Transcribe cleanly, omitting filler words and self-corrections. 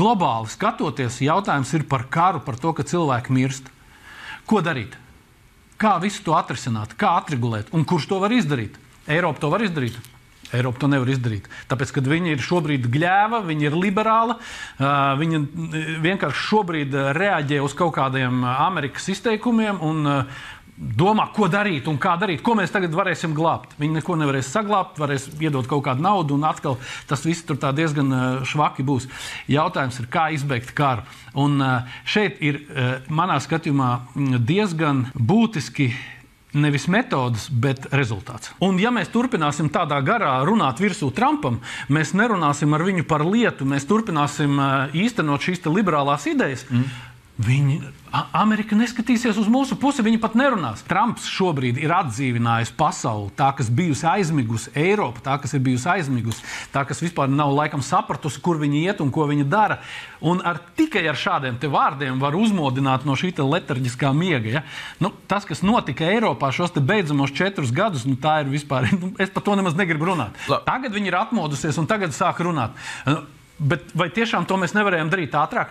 globāli skatoties, jautājums ir par karu, par to, ka cilvēki mirst. Ko darīt? Kā visu to atrisināt? Kā atregulēt? Un kurš to var izdarīt? Eiropa to var izdarīt? Eiropa to nevar izdarīt. Tāpēc, kad viņi ir šobrīd gļēva, viņi ir liberāla, viņi vienkārši šobrīd reaģē uz kaut kādiem Amerikas izteikumiem un domā, ko darīt un kā darīt, ko mēs tagad varēsim glābt. Viņi neko nevarēs saglābt, varēs iedot kaut kādu naudu un atkal tas viss tur tā diezgan švaki būs. Jautājums ir, kā izbeigt karu. Un šeit ir, manā skatījumā, diezgan būtiski nevis metodas, bet rezultāts. Un ja mēs turpināsim tādā garā runāt virsū Trumpam, mēs nerunāsim ar viņu par lietu, mēs turpināsim īstenot šīs liberālās idejas, Amerika neskatīsies uz mūsu pusi, viņi pat nerunās. Trumps šobrīd ir atdzīvinājis pasauli, tā, kas bijusi aizmigusi, Eiropa, tā, kas ir bijusi aizmigusi, tā, kas vispār nav laikam sapratusi, kur viņi iet un ko viņi dara. Un tikai ar šādiem te vārdiem var uzmodināt no šī letarģiskā miega. Ja? Tas, kas notika Eiropā šos te beidzamos 4 gadus, tā ir vispār, es par to nemaz negribu runāt. Tagad viņi ir atmodusies un tagad sāk runāt. Bet vai tiešām to mēs nevarējām darīt ātrāk?